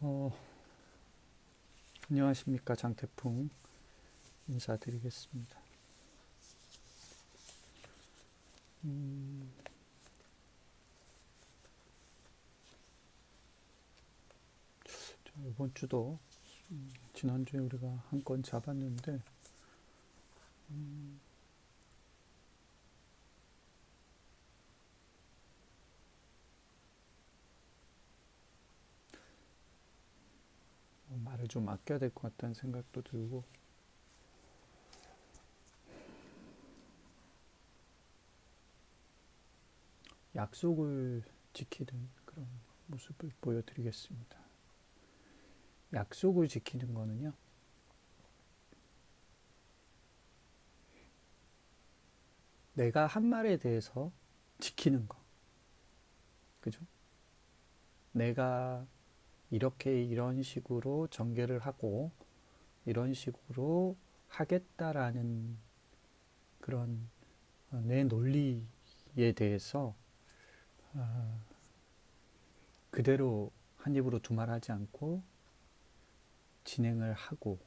어, 안녕하십니까. 장태풍 인사드리겠습니다. 음, 이번 주도 지난주에 우리가 한 건 잡았는데 말을 좀 아껴야 될 것 같다는 생각도 들고 약속을 지키는 그런 모습을 보여드리겠습니다. 약속을 지키는 거는요, 내가 한 말에 대해서 지키는 거. 그죠? 내가 이렇게 이런 식으로 전개를 하고 이런 식으로 하겠다라는 그런 내 논리에 대해서 그대로 한 입으로 두 말 하지 않고 진행을 하고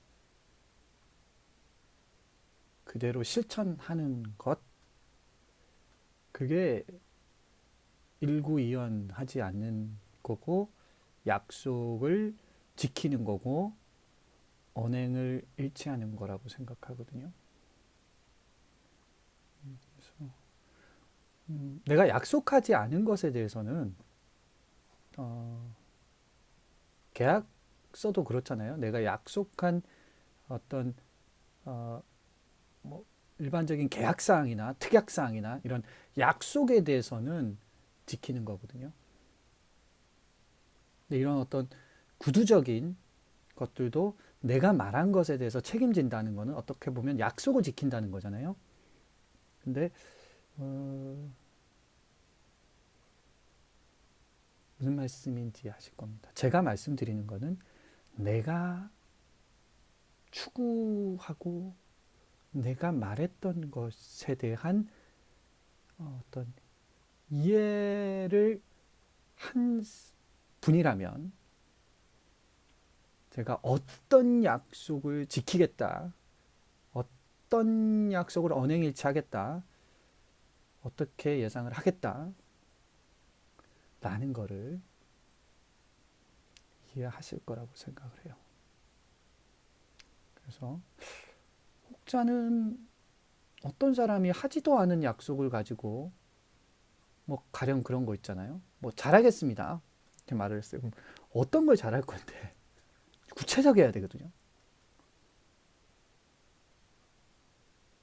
그대로 실천하는 것, 그게 일구이연하지 않는 거고 약속을 지키는 거고 언행을 일치하는 거라고 생각하거든요. 그래서 내가 약속하지 않은 것에 대해서는 어, 계약서도 그렇잖아요. 내가 약속한 어떤 어, 뭐 일반적인 계약사항이나 특약사항이나 이런 약속에 대해서는 지키는 거거든요. 근데 이런 어떤 구두적인 것들도 내가 말한 것에 대해서 책임진다는 거는 어떻게 보면 약속을 지킨다는 거잖아요. 근데 어, 무슨 말씀인지 아실 겁니다. 제가 말씀드리는 거는 내가 추구하고 내가 말했던 것에 대한 어떤 이해를 한 분이라면 제가 어떤 약속을 지키겠다, 어떤 약속을 언행일치하겠다, 어떻게 예상을 하겠다라는 거를 이해하실 거라고 생각을 해요. 그래서 혹자는 어떤 사람이 하지도 않은 약속을 가지고 뭐 가령 그런 거 있잖아요. 뭐 잘하겠습니다. 이렇게 말을 했어요. 그럼 어떤 걸 잘할 건데 구체적이어야 되거든요.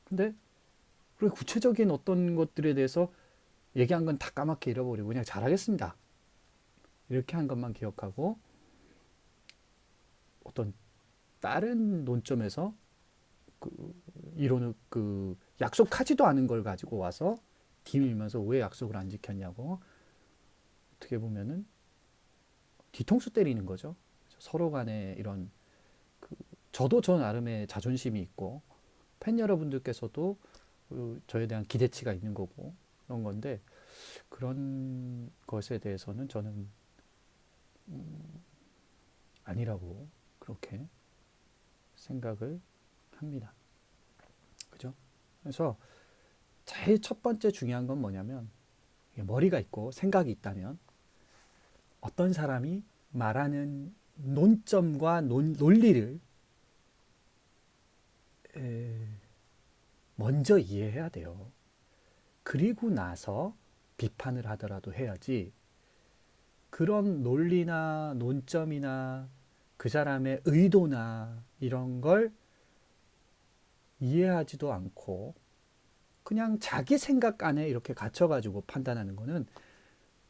근데 그 구체적인 어떤 것들에 대해서 얘기한 건 다 까맣게 잃어버리고 그냥 잘하겠습니다. 이렇게 한 것만 기억하고 어떤 다른 논점에서 그 이론을 그 약속하지도 않은 걸 가지고 와서 뒤밀면서 왜 약속을 안 지켰냐고 어떻게 보면은 뒤통수 때리는 거죠. 서로 간에 이런 그 저도 저 나름의 자존심이 있고 팬 여러분들께서도 그 저에 대한 기대치가 있는 거고 그런 건데 그런 것에 대해서는 저는 아니라고 그렇게 생각을 합니다. 그죠? 그래서 제일 첫 번째 중요한 건 뭐냐면 머리가 있고 생각이 있다면 어떤 사람이 말하는 논점과 논리를 먼저 이해해야 돼요. 그리고 나서 비판을 하더라도 해야지 그런 논리나 논점이나 그 사람의 의도나 이런 걸 이해하지도 않고 그냥 자기 생각 안에 이렇게 갇혀가지고 판단하는 거는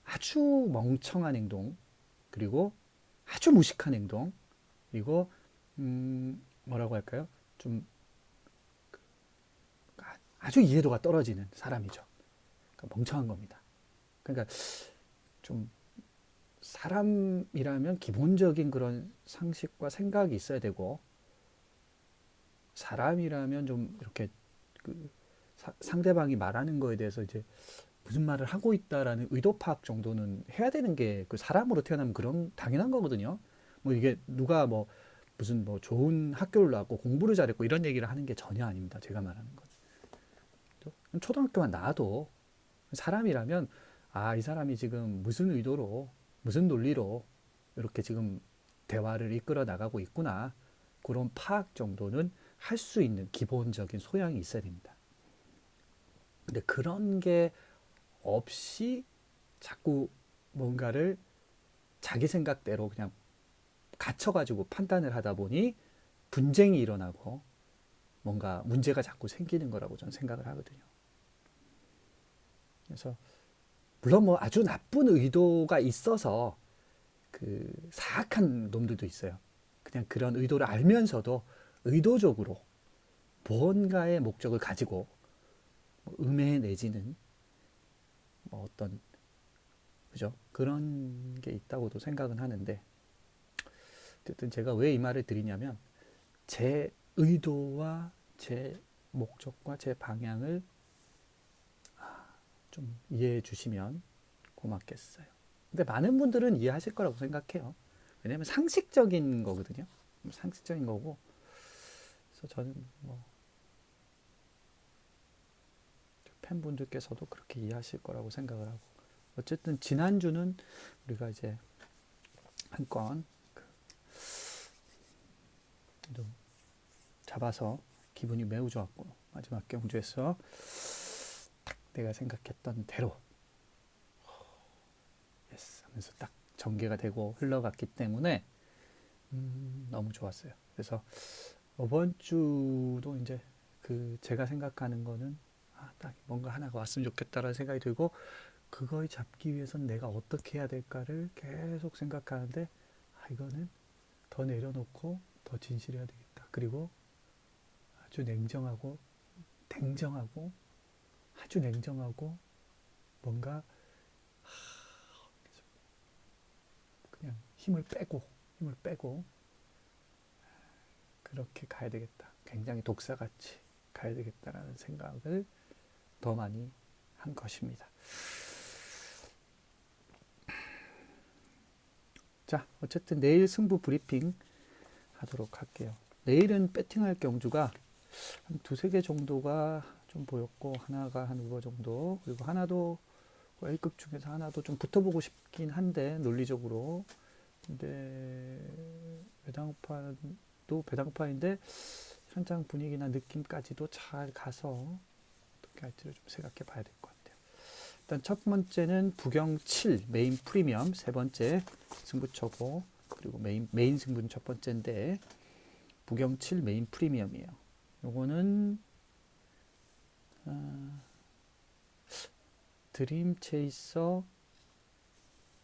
아주 멍청한 행동, 그리고 아주 무식한 행동, 그리고 뭐라고 할까요? 좀 아주 이해도가 떨어지는 사람이죠. 그러니까 멍청한 겁니다. 그러니까 좀 사람이라면 기본적인 그런 상식과 생각이 있어야 되고 사람이라면 좀 이렇게 그 상대방이 말하는 거에 대해서 이제 무슨 말을 하고 있다라는 의도 파악 정도는 해야 되는 게 그 사람으로 태어나면 그런 당연한 거거든요. 뭐 이게 누가 뭐 무슨 뭐 좋은 학교를 나왔고 공부를 잘했고 이런 얘기를 하는 게 전혀 아닙니다. 제가 말하는 건. 초등학교만 나와도 사람이라면 아, 이 사람이 지금 무슨 의도로, 무슨 논리로 이렇게 지금 대화를 이끌어 나가고 있구나. 그런 파악 정도는 할 수 있는 기본적인 소양이 있어야 됩니다. 근데 그런 게 없이 자꾸 뭔가를 자기 생각대로 그냥 갇혀가지고 판단을 하다 보니 분쟁이 일어나고 뭔가 문제가 자꾸 생기는 거라고 저는 생각을 하거든요. 그래서 물론 뭐 아주 나쁜 의도가 있어서 그 사악한 놈들도 있어요. 그냥 그런 의도를 알면서도 의도적으로 무언가의 목적을 가지고 뭐 음해 내지는 뭐 어떤 그죠? 그런 게 있다고도 생각은 하는데 어쨌든 제가 왜 이 말을 드리냐면 제 의도와 제 목적과 제 방향을 좀 이해해 주시면 고맙겠어요. 근데 많은 분들은 이해하실 거라고 생각해요. 왜냐하면 상식적인 거거든요. 상식적인 거고. 그래서 저는 뭐 팬분들께서도 그렇게 이해하실 거라고 생각을 하고. 어쨌든 지난주는 우리가 이제 한 건 잡아서 기분이 매우 좋았고 마지막 경주에서 내가 생각했던 대로 예스 하면서 딱 전개가 되고 흘러갔기 때문에 너무 좋았어요. 그래서 이번 주도 이제 그 제가 생각하는 거는 딱 뭔가 하나가 왔으면 좋겠다라는 생각이 들고 그걸 잡기 위해선 내가 어떻게 해야 될까를 계속 생각하는데 이거는 더 내려놓고 더 진실해야 되겠다. 그리고 아주 냉정하고 냉정하고 아주 냉정하고 뭔가 그냥 힘을 빼고 그렇게 가야 되겠다. 굉장히 독사같이 가야 되겠다라는 생각을 더 많이 한 것입니다. 자, 어쨌든 내일 승부 브리핑 하도록 할게요. 내일은 배팅할 경주가 한 두세 개 정도가 좀 보였고 하나가 한 우거 정도 그리고 하나도 A급 중에서 하나도 좀 붙어보고 싶긴 한데 논리적으로 근데 배당판도 배당판인데 현장 분위기나 느낌까지도 잘 가서 어떻게 할지를 좀 생각해 봐야 될 것 같아요. 일단 첫 번째는 부경 7 메인 프리미엄 세 번째 승부처고 그리고 메인 승부는 첫 번째인데 부경 7 메인 프리미엄이에요. 요거는 드림 체이서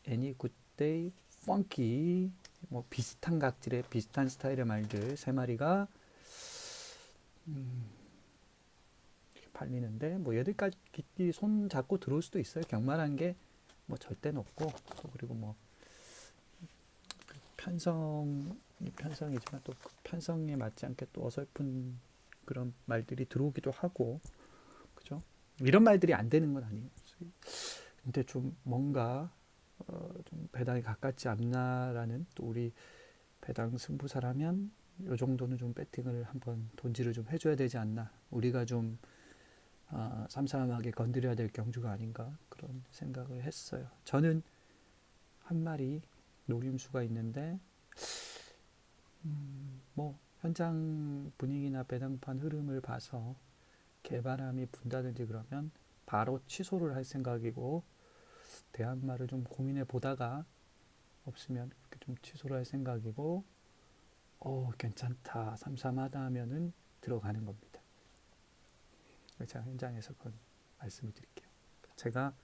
애니 굿데이 펑키 뭐 비슷한 각질의 비슷한 스타일의 말들 세 마리가 팔리는데 뭐 얘들까지 손 잡고 들어올 수도 있어요. 경말한 게 뭐 절대는 없고 또 그리고 뭐 편성이지만 또 편성에 맞지 않게 또 어설픈 그런 말들이 들어오기도 하고 그죠? 이런 말들이 안 되는 건 아니에요. 근데 좀 뭔가 좀 배당이 가깝지 않나라는 또 우리 배당 승부사라면 요 정도는 좀 배팅을 한번 돈질을 좀 해줘야 되지 않나. 우리가 좀 삼삼하게 건드려야 될 경주가 아닌가 그런 생각을 했어요. 저는 한 마리 노림수가 있는데 뭐 현장 분위기나 배당판 흐름을 봐서 개바람이 분다든지 그러면 바로 취소를 할 생각이고 대한마를 좀 고민해 보다가 없으면 그렇게 좀 취소를 할 생각이고 괜찮다 삼삼하다 하면은 들어가는 겁니다. 제가 현장에서 그건 말씀을 드릴게요. 제가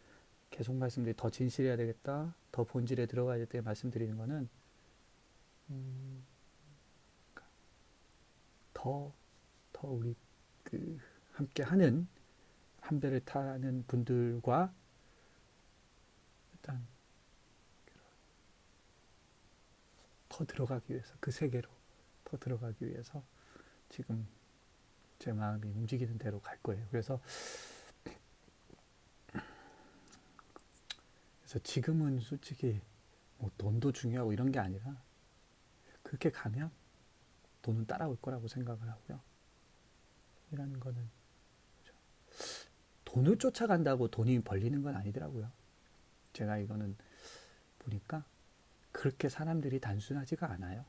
계속 말씀드리 더 진실해야 되겠다 더 본질에 들어가야 되겠다 말씀드리는 거는 더 우리 그 함께 하는 한 배를 타는 분들과 일단 더 들어가기 위해서 그 세계로 더 들어가기 위해서 지금 제 마음이 움직이는 대로 갈 거예요. 그래서 지금은 솔직히 뭐 돈도 중요하고 이런 게 아니라 그렇게 가면 돈은 따라올 거라고 생각을 하고요. 이라는 거는 돈을 쫓아간다고 돈이 벌리는 건 아니더라고요. 제가 이거는 보니까 그렇게 사람들이 단순하지가 않아요.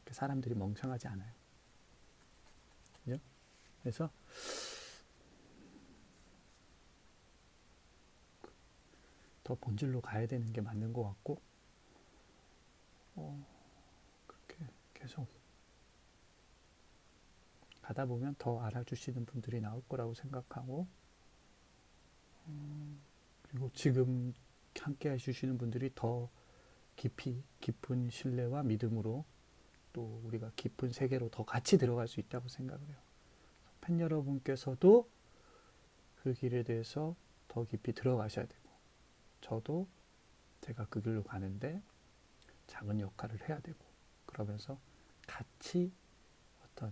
사람들이 멍청하지 않아요. 그죠? 그래서 더 본질로 가야 되는 게 맞는 것 같고, 그렇게 계속 가다 보면 더 알아주시는 분들이 나올 거라고 생각하고, 그리고 지금 함께 해주시는 분들이 더 깊은 신뢰와 믿음으로 또 우리가 깊은 세계로 더 같이 들어갈 수 있다고 생각을 해요. 팬 여러분께서도 그 길에 대해서 더 깊이 들어가셔야 되고, 저도 제가 그 길로 가는데 작은 역할을 해야 되고, 그러면서 같이 어떤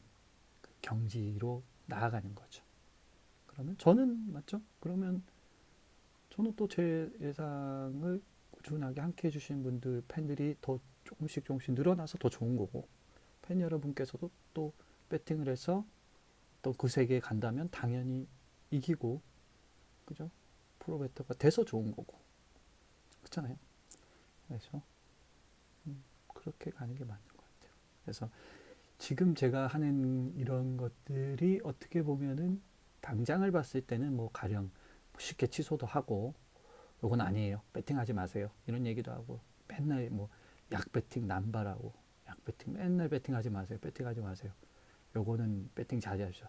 그 경지로 나아가는 거죠. 그러면 저는 맞죠? 그러면 저는 또 제 예상을 꾸준하게 함께 해주신 분들 팬들이 더 조금씩 늘어나서 더 좋은 거고, 팬 여러분께서도 또 배팅을 해서 또 그 세계에 간다면 당연히 이기고, 그죠? 프로베터가 돼서 좋은 거고, 그렇잖아요. 그래서 그렇게 가는 게 맞는 것 같아요. 그래서 지금 제가 하는 이런 것들이 어떻게 보면은 당장을 봤을 때는 뭐 가령 쉽게 취소도 하고, 요건 아니에요, 배팅하지 마세요, 이런 얘기도 하고, 맨날 뭐 약 배팅 남발하고, 약 배팅 맨날 배팅하지 마세요, 배팅하지 마세요, 요거는 배팅 자제하십시오,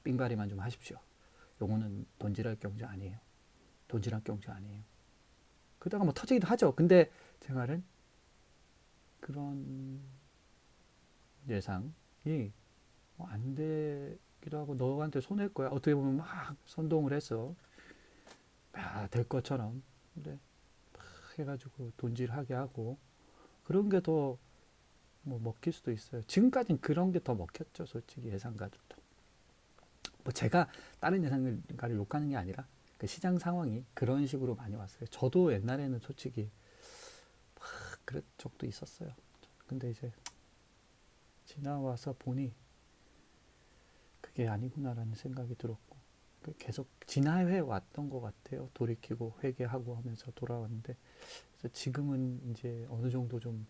삥바리만 좀 하십시오, 요거는 돈질할 경제 아니에요, 돈질할 경제 아니에요. 그러다가 뭐 터지기도 하죠. 근데 제 말은 그런 예상이 안 되기도 하고, 너한테 손해일 거야, 어떻게 보면 막 선동을 해서 될 것처럼, 근데 막 해가지고 돈질하게 하고, 그런 게 더 뭐 먹힐 수도 있어요. 지금까지는 그런 게 더 먹혔죠, 솔직히 예상가들도. 뭐 제가 다른 예상가를 욕하는 게 아니라 그 시장 상황이 그런 식으로 많이 왔어요. 저도 옛날에는 솔직히 막 그런 적도 있었어요. 근데 이제 지나와서 보니 그게 아니구나라는 생각이 들었고, 계속 진화해 왔던 것 같아요. 돌이키고 회개하고 하면서 돌아왔는데, 그래서 지금은 이제 어느 정도 좀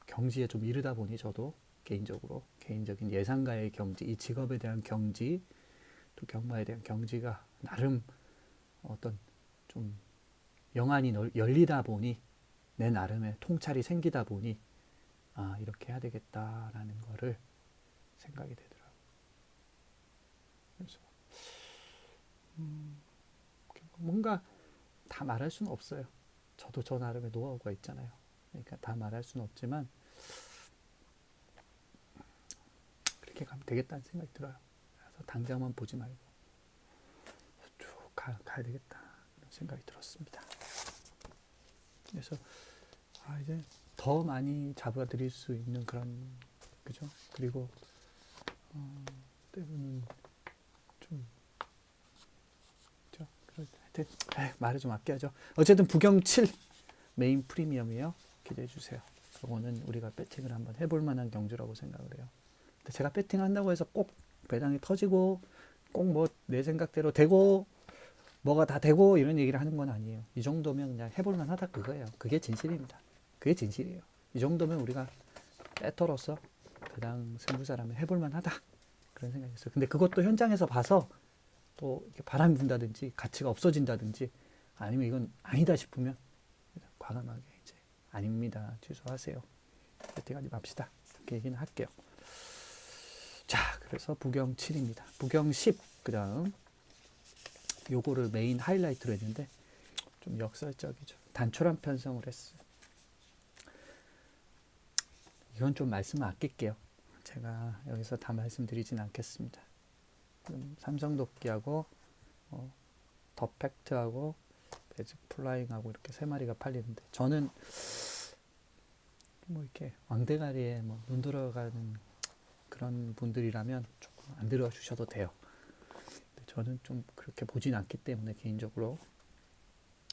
경지에 좀 이르다 보니, 저도 개인적으로 개인적인 예상가의 경지, 이 직업에 대한 경지, 또 경마에 대한 경지가 나름 어떤 좀 영안이 열리다 보니, 내 나름의 통찰이 생기다 보니, 아, 이렇게 해야 되겠다라는 거를 생각이 되더라고요. 그래서 뭔가 다 말할 수는 없어요. 저도 저 나름의 노하우가 있잖아요. 그러니까 다 말할 수는 없지만 그렇게 가면 되겠다는 생각이 들어요. 그래서 당장만 보지 말고 쭉 가야 되겠다, 이런 생각이 들었습니다. 그래서 이제 더 많이 잡아드릴 수 있는 그런, 그죠? 그리고 때로는 좀 하여튼 말을 좀 아껴야죠. 어쨌든 부경 7 메인 프리미엄이에요. 기대해 주세요. 이거는 우리가 배팅을 한번 해볼 만한 경주라고 생각을 해요. 근데 제가 배팅 한다고 해서 꼭 배당이 터지고, 꼭 뭐 내 생각대로 되고, 뭐가 다 되고 이런 얘기를 하는 건 아니에요. 이 정도면 그냥 해볼 만하다, 그거예요. 그게 진실입니다. 그게 진실이에요. 이 정도면 우리가 배터로서 배당 승부사라면 해볼 만하다, 그런 생각이 있어요. 근데 그것도 현장에서 봐서 또 이렇게 바람이 분다든지 가치가 없어진다든지, 아니면 이건 아니다 싶으면 과감하게 이제 아닙니다, 취소하세요, 배팅하지 맙시다, 이렇게 얘기는 할게요. 자, 그래서 부경 7입니다. 부경 10, 그 다음 요거를 메인 하이라이트로 했는데 좀 역설적이죠. 단촐한 편성을 했어요. 이건 좀 말씀을 아낄게요. 제가 여기서 다 말씀드리진 않겠습니다. 삼성도끼하고 더 팩트하고 매직 플라잉하고 이렇게 세 마리가 팔리는데, 저는 뭐 이렇게 왕대가리에 뭐 눈 들어가는 그런 분들이라면 조금 안 들어주셔도 돼요. 근데 저는 좀 그렇게 보진 않기 때문에, 개인적으로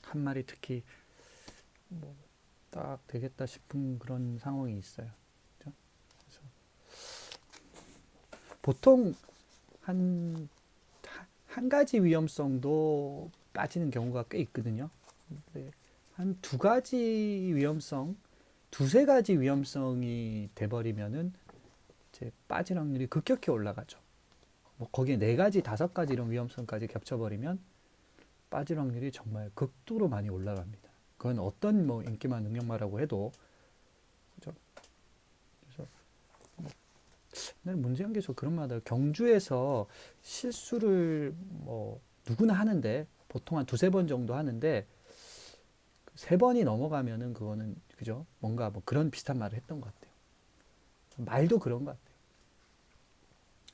한 마리 특히 뭐 딱 되겠다 싶은 그런 상황이 있어요. 그렇죠? 그래서 보통 한, 한 가지 위험성도 빠지는 경우가 꽤 있거든요. 네. 한 두 가지 위험성, 두세 가지 위험성이 돼버리면은 이제 빠질 확률이 급격히 올라가죠. 뭐 거기에 네 가지, 다섯 가지 이런 위험성까지 겹쳐버리면 빠질 확률이 정말 극도로 많이 올라갑니다. 그건 어떤 뭐 인기만 능력마라고 해도 그죠? 그래서 옛날에 문제연계에서 그런 말 하다가 경주에서 실수를 뭐 누구나 하는데 보통 한 두세 번 정도 하는데 세 번이 넘어가면은 그거는 그죠? 뭔가 뭐 그런 비슷한 말을 했던 것 같아요. 말도 그런 것 같아요.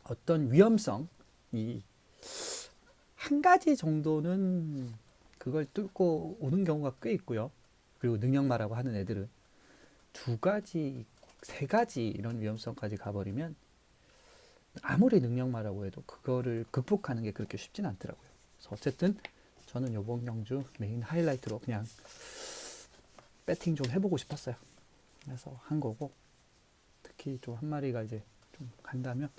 어떤 위험성이 한 가지 정도는 그걸 뚫고 오는 경우가 꽤 있고요. 그리고 능력마라고 하는 애들은 두 가지, 세 가지 이런 위험성까지 가버리면 아무리 능력마라고 해도 그거를 극복하는 게 그렇게 쉽진 않더라고요. 그래서 어쨌든 저는 요번 경주 메인 하이라이트로 그냥 배팅 좀 해보고 싶었어요. 그래서 한 거고 특히 좀 한 마리가 이제 좀 간다면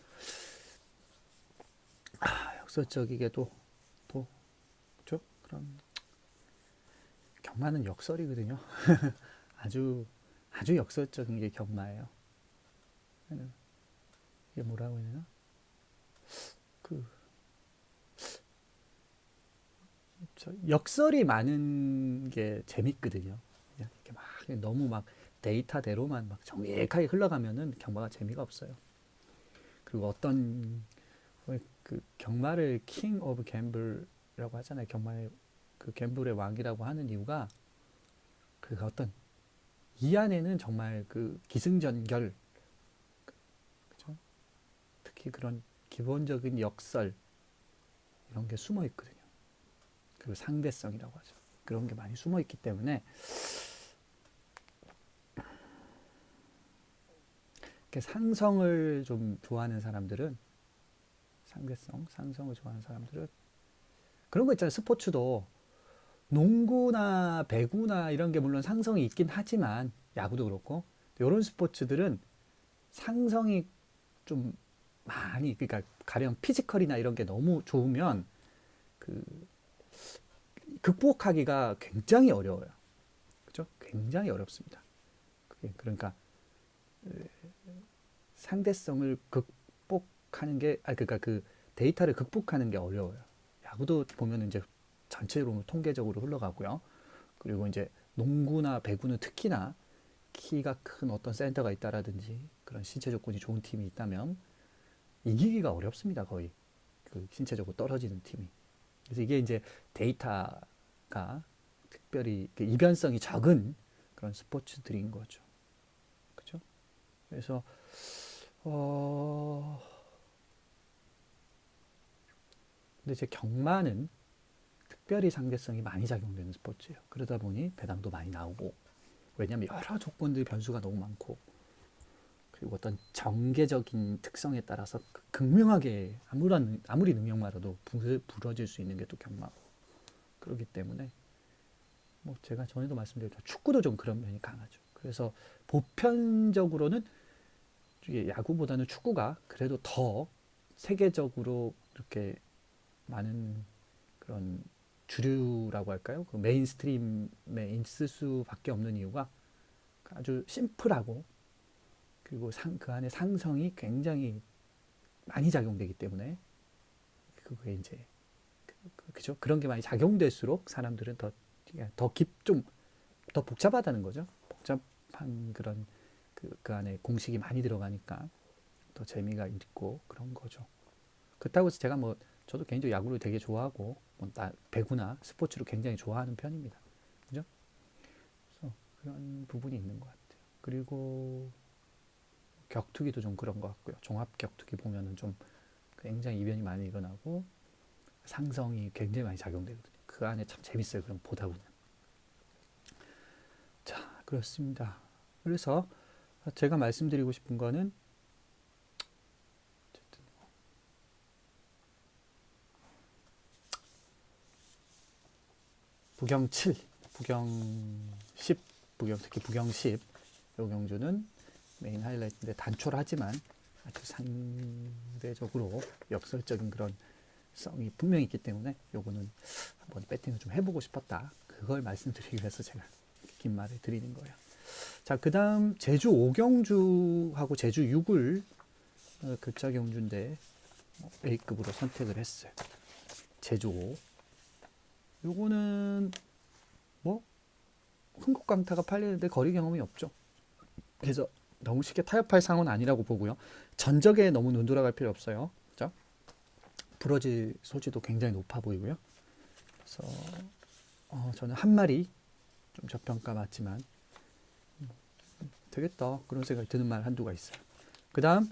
역설적이게도 또 그죠? 그런 경마는 역설이거든요. 아주 아주 역설적인 게 경마예요. 이게 뭐라고 해야 되나? 그 역설이 많은 게 재밌거든요. 이렇게 막 너무 막 데이터대로만 막 정확하게 흘러가면은 경마가 재미가 없어요. 그리고 어떤 그 경마를 킹 오브 갬블이라고 하잖아요. 경마의 그 갬블의 왕이라고 하는 이유가 그 어떤 이 안에는 정말 그 기승전결, 그죠? 특히 그런 기본적인 역설 이런 게 숨어 있거든요. 그리고 상대성이라고 하죠. 그런 게 많이 숨어 있기 때문에 상성을 좀 좋아하는 사람들은 상대성, 상성을 좋아하는 사람들은 그런 거 있잖아요. 스포츠도 농구나 배구나 이런 게 물론 상성이 있긴 하지만 야구도 그렇고 이런 스포츠들은 상성이 좀 많이 그러니까 가령 피지컬이나 이런 게 너무 좋으면 그 극복하기가 굉장히 어려워요. 그죠? 굉장히 어렵습니다. 그러니까 상대성을 극복하는 게 그러니까 그 데이터를 극복하는 게 어려워요. 야구도 보면 이제 전체로 통계적으로 흘러가고요. 그리고 이제 농구나 배구는 특히나 키가 큰 어떤 센터가 있다라든지 그런 신체 조건이 좋은 팀이 있다면 이기기가 어렵습니다. 거의 그 신체적으로 떨어지는 팀이. 그래서 이게 이제 데이터가 특별히 이변성이 적은 그런 스포츠들인 거죠. 그죠? 그래서 어 근데 이제 경마는 특별히 상대성이 많이 작용되는 스포츠예요. 그러다 보니 배당도 많이 나오고 왜냐하면 여러 조건들 변수가 너무 많고 그리고 어떤 전개적인 특성에 따라서 극명하게 아무리 능력만으로도 부러질 수 있는 게 또 경마고 그렇기 때문에 뭐 제가 전에도 말씀드렸죠. 축구도 좀 그런 면이 강하죠. 그래서 보편적으로는 야구보다는 축구가 그래도 더 세계적으로 이렇게 많은 그런 주류라고 할까요? 그 메인스트림에 있을 수밖에 없는 이유가 아주 심플하고 그리고 그 안에 상성이 굉장히 많이 작용되기 때문에 그게 이제 그죠? 그런 게 많이 작용될수록 사람들은 좀 더 복잡하다는 거죠. 복잡한 그런 그 안에 공식이 많이 들어가니까 더 재미가 있고 그런 거죠. 그렇다고 해서 제가 뭐 저도 개인적으로 야구를 되게 좋아하고 뭐 배구나 스포츠를 굉장히 좋아하는 편입니다. 그죠? 그래서 그런 부분이 있는 것 같아요. 그리고 격투기도 좀 그런 것 같고요. 종합 격투기 보면은 좀 굉장히 이변이 많이 일어나고 상성이 굉장히 많이 작용되거든요. 그 안에 참 재밌어요. 그럼 보다 보면. 자, 그렇습니다. 그래서 제가 말씀드리고 싶은 거는 부경 7, 부경 10, 특히 부경 10 요 경주는 메인 하이라이트인데 단촐하지만 아주 상대적으로 역설적인 그런 성이 분명히 있기 때문에 요거는 한번 배팅을 좀 해보고 싶었다. 그걸 말씀드리기 위해서 제가 긴 말을 드리는 거예요. 자, 그 다음 제주 5경주하고 제주 6을 글자 경주인데 A급으로 선택을 했어요. 제주 5. 요거는 뭐 흥국강타가 팔리는데 거리 경험이 없죠. 그래서 너무 쉽게 타협할 상황은 아니라고 보고요. 전적에 너무 눈 돌아갈 필요 없어요. 그죠? 부러질 소지도 굉장히 높아 보이고요. 그래서 저는 한 마리 좀 저평가 맞지만 되겠다 그런 생각이 드는 말 한두가 있어요. 그 다음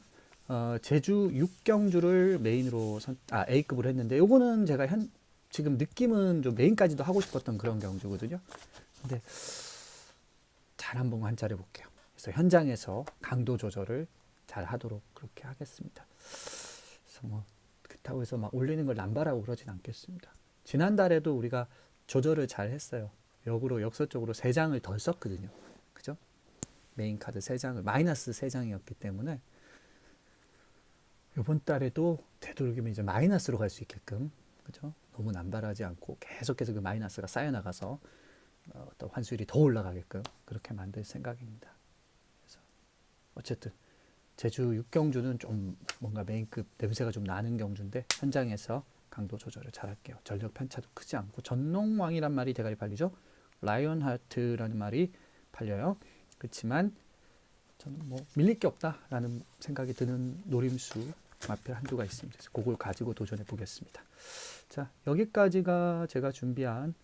제주 6경주를 메인으로 A급으로 했는데 요거는 제가 지금 느낌은 좀 메인까지도 하고 싶었던 그런 경주거든요. 근데 잘 한번 관찰해 볼게요. 그래서 현장에서 강도 조절을 잘 하도록 그렇게 하겠습니다. 그래서 뭐 그렇다고 해서 막 올리는 걸 남발하고 그러진 않겠습니다. 지난달에도 우리가 조절을 잘 했어요. 역으로 역설적으로 3장을 덜 썼거든요. 그죠? 메인 카드 3장을 마이너스 3장이었기 때문에 이번 달에도 되도록이면 이제 마이너스로 갈 수 있게끔 그죠? 너무 남발하지 않고 계속해서 그 마이너스가 쌓여나가서 또 환수율이 더 올라가게끔 그렇게 만들 생각입니다. 그래서 어쨌든 제주 6경주는 좀 뭔가 메인급 냄새가 좀 나는 경주인데 현장에서 강도 조절을 잘 할게요. 전력 편차도 크지 않고 전농왕이란 말이 대가리 팔리죠. 라이언 하트라는 말이 팔려요. 그렇지만 저는 뭐 밀릴 게 없다라는 생각이 드는 노림수 마필 한두가 있습니다. 그래서 그걸 가지고 도전해 보겠습니다. 자, 여기까지가 제가 준비한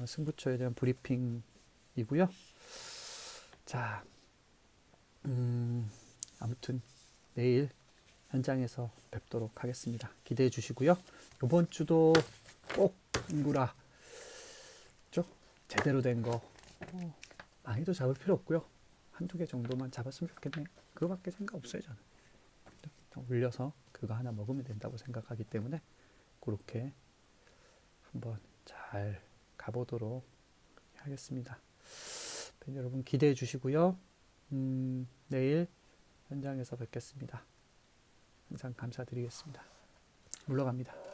승부처에 대한 브리핑이고요. 자, 아무튼 내일 현장에서 뵙도록 하겠습니다. 기대해 주시고요. 이번 주도 꼭 인구라 제대로 된 거 많이도 잡을 필요 없고요. 한두 개 정도만 잡았으면 좋겠네요. 그거밖에 생각 없어요. 저는 올려서 그거 하나 먹으면 된다고 생각하기 때문에 그렇게 한번 잘 가보도록 하겠습니다. 여러분 기대해 주시고요. 내일 현장에서 뵙겠습니다. 항상 감사드리겠습니다. 물러갑니다.